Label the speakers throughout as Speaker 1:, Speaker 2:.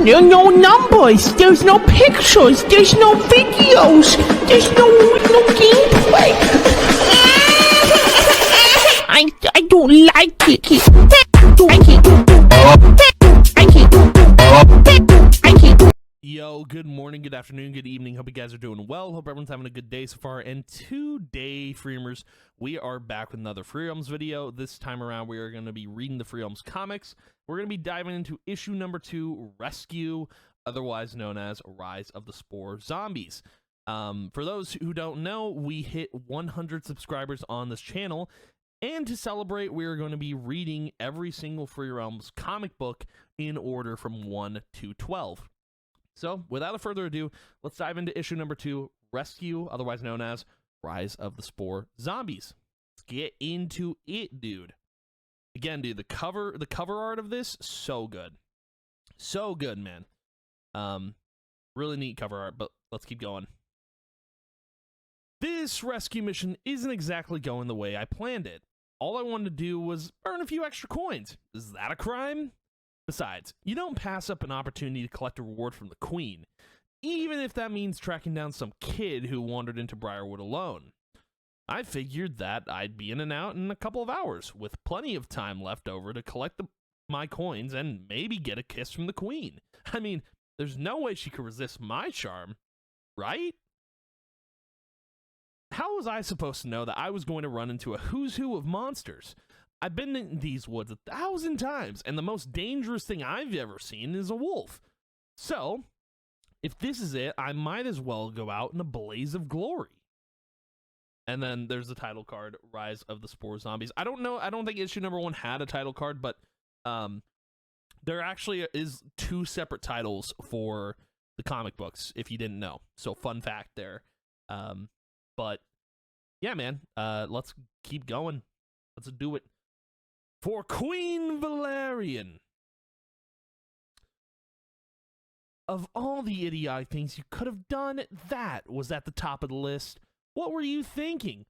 Speaker 1: no numbers, there's no pictures, there's no videos, there's no gameplay. I don't like it.
Speaker 2: Yo, good morning, good afternoon, good evening. Hope you guys are doing well. Hope everyone's having a good day so far. And today, Freemers, we are back with another Freems video. This time around, we are going to be reading the Freems comics. We're going to be diving into issue number 2, Rescue, otherwise known as Rise of the Spore Zombies. For those who don't know, we hit 100 subscribers on this channel. And to celebrate, we are going to be reading every single Free Realms comic book in order from 1 to 12. So, without further ado, let's dive into issue number 2, Rescue, otherwise known as Rise of the Spore Zombies. Let's get into it, dude. Again, dude, the cover art of this, so good. So good, man. Really neat cover art, but let's keep going. This rescue mission isn't exactly going the way I planned it. All I wanted to do was earn a few extra coins. Is that a crime? Besides, you don't pass up an opportunity to collect a reward from the Queen, even if that means tracking down some kid who wandered into Briarwood alone. I figured that I'd be in and out in a couple of hours, with plenty of time left over to collect my coins and maybe get a kiss from the Queen. I mean, there's no way she could resist my charm, right? How was I supposed to know that I was going to run into a who's who of monsters? I've been in these woods 1,000 times, and the most dangerous thing I've ever seen is a wolf. So, if this is it, I might as well go out in a blaze of glory. And then there's the title card, Rise of the Spore Zombies. I don't know, I don't think issue number 1 had a title card, but there actually is 2 separate titles for the comic books, if you didn't know. So, fun fact there. But, yeah, man, let's keep going. Let's do it. For Queen Valerian. Of all the idiotic things you could have done, that was at the top of the list. What were you thinking?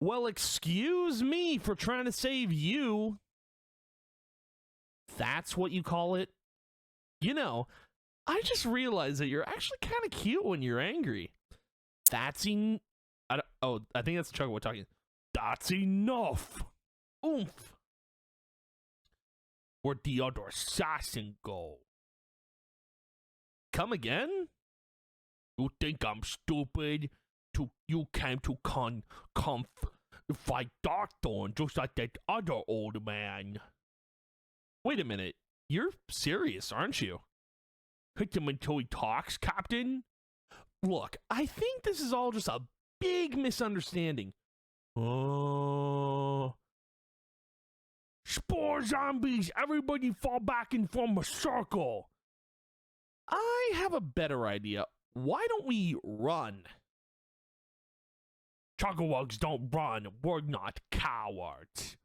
Speaker 2: Well, excuse me for trying to save you. That's what you call it? You know, I just realized that you're actually kind of cute when you're angry. That's I think that's Chuckle we're talking. That's enough. Oomph. Where'd the other assassin go? Come again? You think I'm stupid? You came to fight Darkthorn just like that other old man. Wait a minute. You're serious, aren't you? Hit him until he talks, Captain? Look, I think this is all just a big misunderstanding. Spore zombies, everybody fall back and form a circle. I have a better idea. Why don't we run? Chuggawugs don't run. We're not cowards.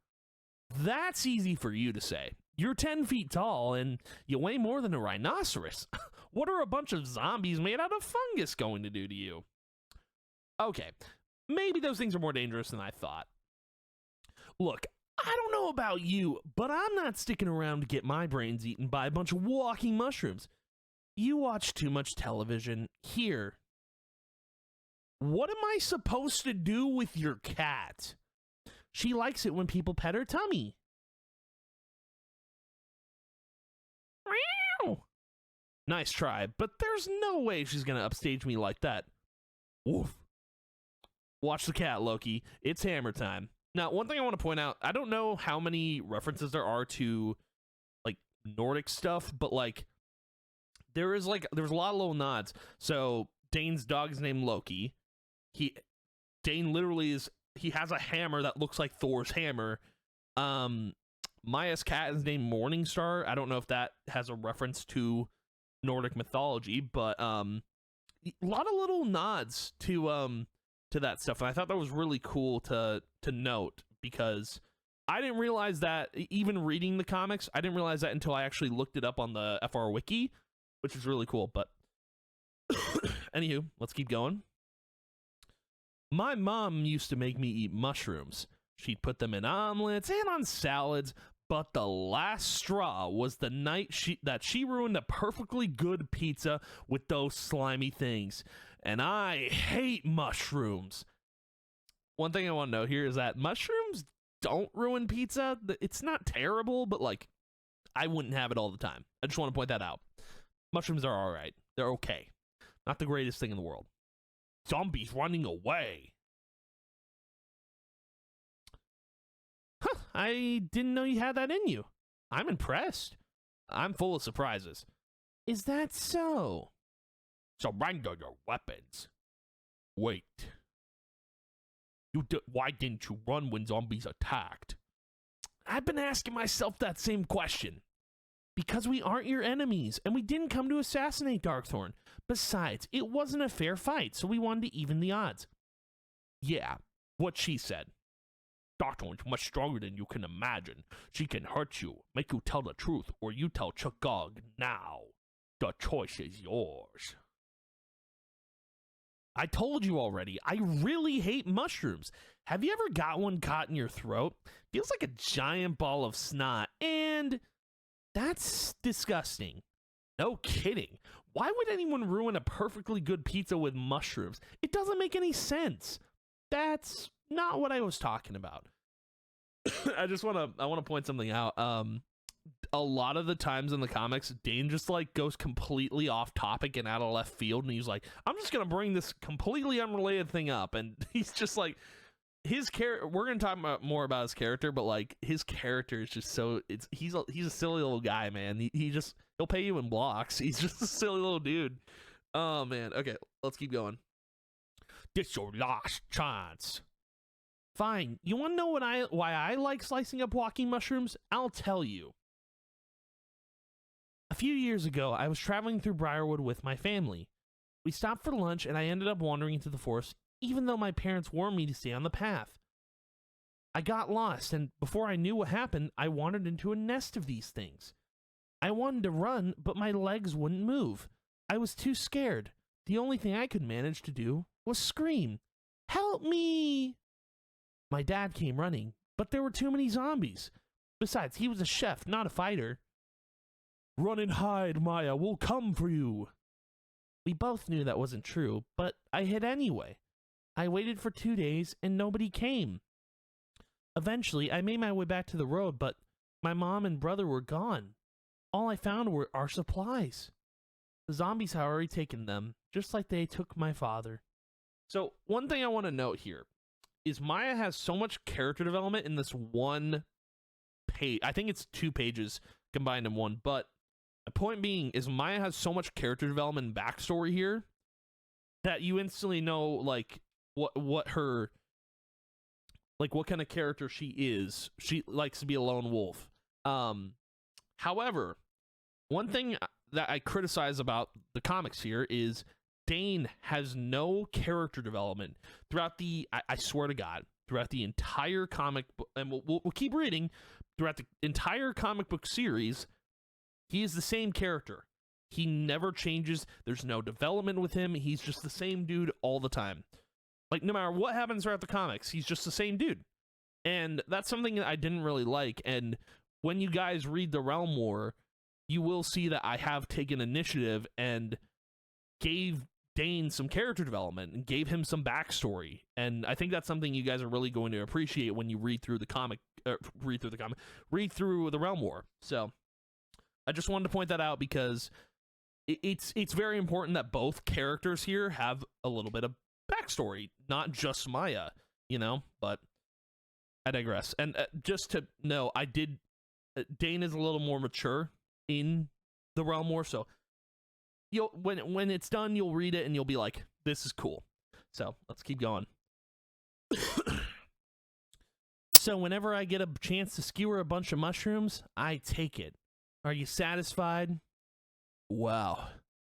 Speaker 2: That's easy for you to say. You're 10 feet tall and you weigh more than a rhinoceros. What are a bunch of zombies made out of fungus going to do to you? Okay, maybe those things are more dangerous than I thought. Look, I don't know about you, but I'm not sticking around to get my brains eaten by a bunch of walking mushrooms. You watch too much television. Here. What am I supposed to do with your cat? She likes it when people pet her tummy. Meow. Nice try, but there's no way she's gonna upstage me like that. Woof. Watch the cat, Loki. It's hammer time. Now, one thing I want to point out, I don't know how many references there are to, like, Nordic stuff, but, like, there's a lot of little nods. So, Dane's dog is named Loki. Dane literally he has a hammer that looks like Thor's hammer. Maya's cat is named Morningstar. I don't know if that has a reference to Nordic mythology, but, a lot of little nods to that stuff, and I thought that was really cool to note, because I didn't realize that, even reading the comics, I didn't realize that until I actually looked it up on the FR Wiki, which is really cool, but anywho, let's keep going. My mom used to make me eat mushrooms. She'd put them in omelets and on salads, But the last straw was the night she ruined a perfectly good pizza with those slimy things. And I hate mushrooms. One thing I want to note here is that mushrooms don't ruin pizza. It's not terrible, but like, I wouldn't have it all the time. I just want to point that out. Mushrooms are all right. They're okay. Not the greatest thing in the world. Zombies running away. Huh, I didn't know you had that in you. I'm impressed. I'm full of surprises. Is that so? Surrender your weapons. Wait. Why didn't you run when zombies attacked? I've been asking myself that same question. Because we aren't your enemies, and we didn't come to assassinate Darkthorn. Besides, it wasn't a fair fight, so we wanted to even the odds. Yeah, what she said. Darkthorn's much stronger than you can imagine. She can hurt you, make you tell the truth, or you tell Chagog now. The choice is yours. I told you already, I really hate mushrooms. Have you ever got one caught in your throat? Feels like a giant ball of snot, and that's disgusting. No kidding. Why would anyone ruin a perfectly good pizza with mushrooms? It doesn't make any sense. That's not what I was talking about. I want to point something out. A lot of the times in the comics, Dane just like goes completely off topic and out of left field, and he's like, I'm just gonna bring this completely unrelated thing up, and he's just like, his character, we're gonna talk about more about his character, but like his character is just so, he's a silly little guy, man. He'll pay you in blocks. He's just a silly little dude. Oh man. Okay, let's keep going. This your last chance. Fine. You want to know why I like slicing up walking mushrooms? I'll tell you. A few years ago, I was traveling through Briarwood with my family. We stopped for lunch, and I ended up wandering into the forest, even though my parents warned me to stay on the path. I got lost, and before I knew what happened, I wandered into a nest of these things. I wanted to run, but my legs wouldn't move. I was too scared. The only thing I could manage to do was scream, "Help me!" My dad came running, but there were too many zombies. Besides, he was a chef, not a fighter. Run and hide, Maya. We'll come for you. We both knew that wasn't true, but I hid anyway. I waited for 2 days, and nobody came. Eventually, I made my way back to the road, but my mom and brother were gone. All I found were our supplies. The zombies had already taken them, just like they took my father. So, one thing I want to note here is Maya has so much character development in this one page. I think it's 2 pages combined in one, but the point being is Maya has so much character development and backstory here that you instantly know like what her, like what kind of character she is. She likes to be a lone wolf. However, one thing that I criticize about the comics here is Dane has no character development throughout the, I swear to God, throughout the entire comic book, and we'll keep reading, throughout the entire comic book series, he is the same character. He never changes. There's no development with him. He's just the same dude all the time. Like, no matter what happens throughout the comics, he's just the same dude. And that's something that I didn't really like. And when you guys read The Realm War, you will see that I have taken initiative and gave Dane some character development and gave him some backstory. And I think that's something you guys are really going to appreciate when you read through the comic, read through The Realm War. So I just wanted to point that out because it's very important that both characters here have a little bit of backstory, not just Maya, you know, but I digress. And just to know, Dane is a little more mature in The Realm War, so when it's done, you'll read it and you'll be like, this is cool. So let's keep going. So whenever I get a chance to skewer a bunch of mushrooms, I take it. Are you satisfied? Wow,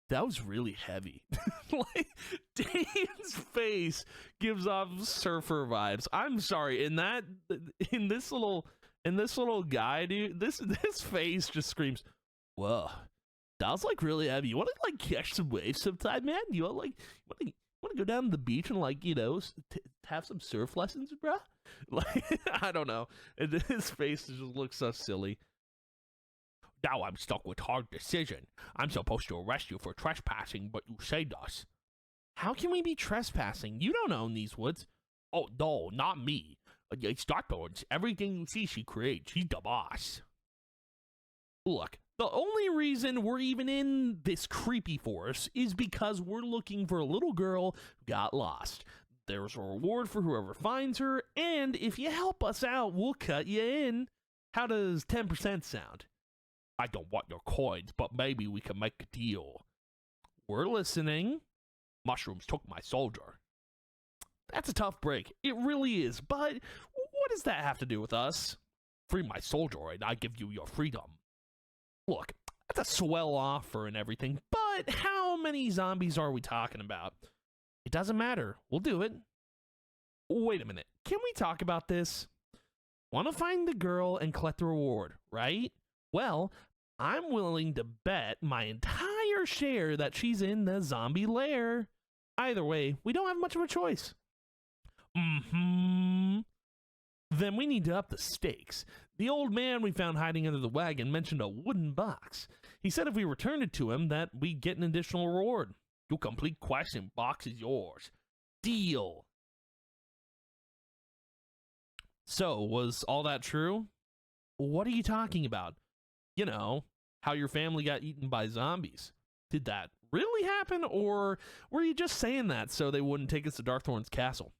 Speaker 2: that was really heavy. Like, Dane's face gives off surfer vibes. I'm sorry, in this little guy, dude, this face just screams, whoa, that was like really heavy. You want to like catch some waves sometime, man? You want Want to go down to the beach and, like, have some surf lessons, bruh? Like, I don't know. And his face just looks so silly. Now I'm stuck with hard decision. I'm supposed to arrest you for trespassing, but you saved us. How can we be trespassing? You don't own these woods. Oh, no, not me. It's Darthorn's. Everything you see she creates. She's the boss. Look, the only reason we're even in this creepy forest is because we're looking for a little girl who got lost. There's a reward for whoever finds her, and if you help us out, we'll cut you in. How does 10% sound? I don't want your coins, but maybe we can make a deal. We're listening. Mushrooms took my soldier. That's a tough break. It really is, but what does that have to do with us? Free my soldier and I give you your freedom. Look, that's a swell offer and everything, but how many zombies are we talking about? It doesn't matter. We'll do it. Wait a minute. Can we talk about this? Want to find the girl and collect the reward, right? Well, I'm willing to bet my entire share that she's in the zombie lair. Either way, we don't have much of a choice. Then we need to up the stakes. The old man we found hiding under the wagon mentioned a wooden box. He said if we returned it to him that we'd get an additional reward. Your complete quest and box is yours. Deal. So, was all that true? What are you talking about? You know, how your family got eaten by zombies. Did that really happen, or were you just saying that so they wouldn't take us to Darthorn's castle?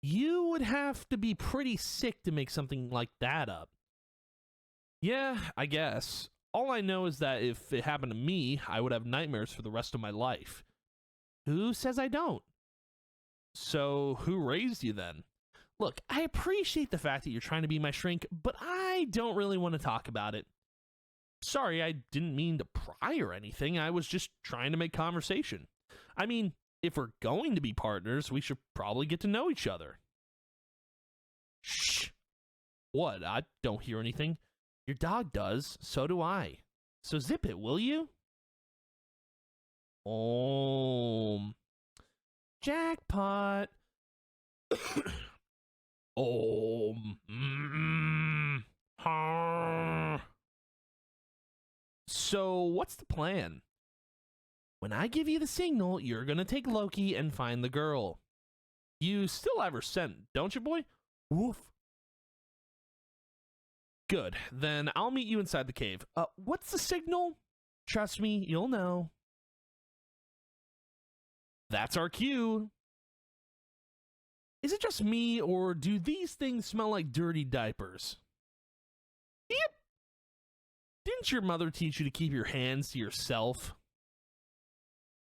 Speaker 2: You would have to be pretty sick to make something like that up. Yeah, I guess. All I know is that if it happened to me, I would have nightmares for the rest of my life. Who says I don't? So, who raised you then? Look, I appreciate the fact that you're trying to be my shrink, but I don't really want to talk about it. Sorry, I didn't mean to pry or anything. I was just trying to make conversation. I mean, if we're going to be partners, we should probably get to know each other. Shh. What? I don't hear anything. Your dog does, so do I. So zip it, will you? Jackpot. So, what's the plan? When I give you the signal, you're gonna take Loki and find the girl. You still have her scent, don't you, boy? Woof. Good, then I'll meet you inside the cave. What's the signal? Trust me, you'll know. That's our cue. Is it just me, or do these things smell like dirty diapers? Yep. Didn't your mother teach you to keep your hands to yourself?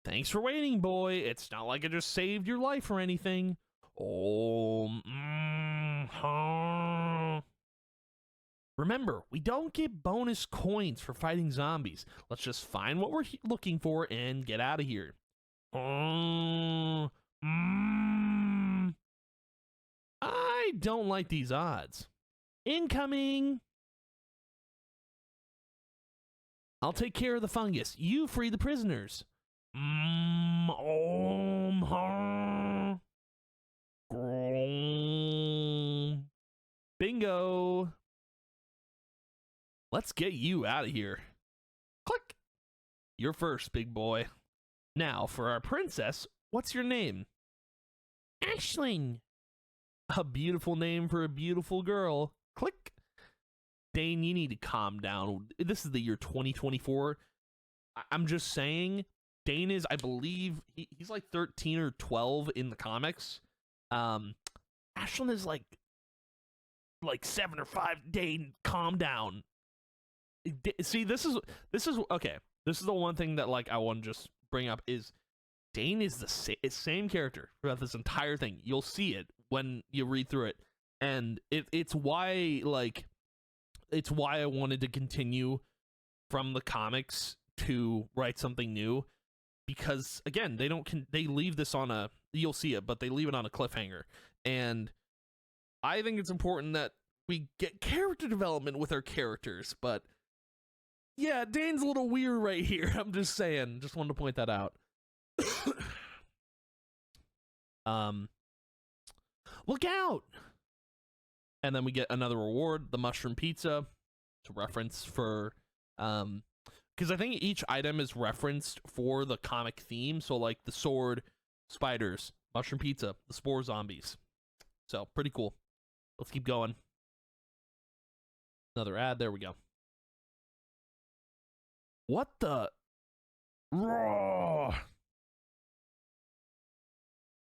Speaker 2: Thanks for waiting, boy. It's not like I just saved your life or anything. Remember, we don't get bonus coins for fighting zombies. Let's just find what we're looking for and get out of here. I don't like these odds. Incoming! I'll take care of the fungus. You free the prisoners. Bingo! Let's get you out of here. Click! You're first, big boy. Now, for our princess, what's your name? Aisling. A beautiful name for a beautiful girl. Click. Dane, you need to calm down. This is the year 2024. I'm just saying, Dane is, I believe, he's like 13 or 12 in the comics. Aisling is like 7 or 5. Dane, calm down. See, this is okay. This is the one thing that I want to just bring up is Dane is the same character throughout this entire thing. You'll see it when you read through it, and it's why I wanted to continue from the comics to write something new, because again, they leave this on a, you'll see it, but they leave it on a cliffhanger, and I think it's important that we get character development with our characters. But yeah, Dane's a little weird right here. I'm just saying, just wanted to point that out. Look out! And then we get another reward, the mushroom pizza. It's a reference for, because I think each item is referenced for the comic theme. So like the sword, spiders, mushroom pizza, the spore zombies. So pretty cool. Let's keep going. Another ad. There we go. What the? Raw.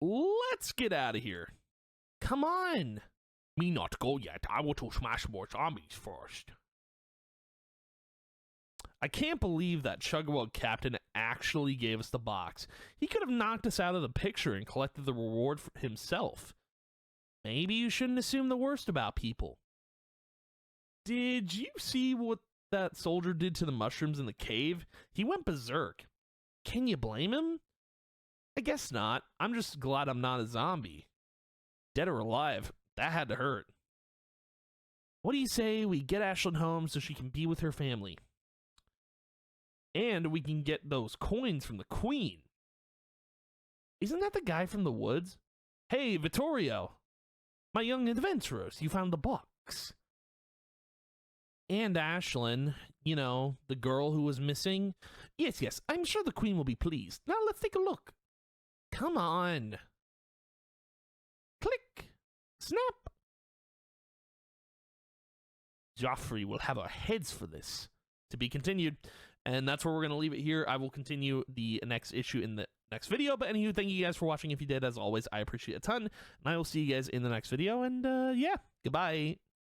Speaker 2: Let's get out of here. Come on. Me not go yet. I want to smash more zombies first. I can't believe that Chugwug Captain actually gave us the box. He could have knocked us out of the picture and collected the reward for himself. Maybe you shouldn't assume the worst about people. Did you see what that soldier did to the mushrooms in the cave? He went berserk. Can you blame him? I guess not. I'm just glad I'm not a zombie. Dead or alive, that had to hurt. What do you say we get Ashlyn home so she can be with her family? And we can get those coins from the queen. Isn't that the guy from the woods? Hey, Vittorio. My young adventurers, you found the box. And Ashlyn, you know, the girl who was missing. Yes, I'm sure the queen will be pleased. Now let's take a look. Come on. Click. Snap. Joffrey will have our heads for this. To be continued. And that's where we're going to leave it here. I will continue the next issue in the next video. But anywho, thank you guys for watching. If you did, as always, I appreciate it a ton. And I will see you guys in the next video. And yeah, goodbye.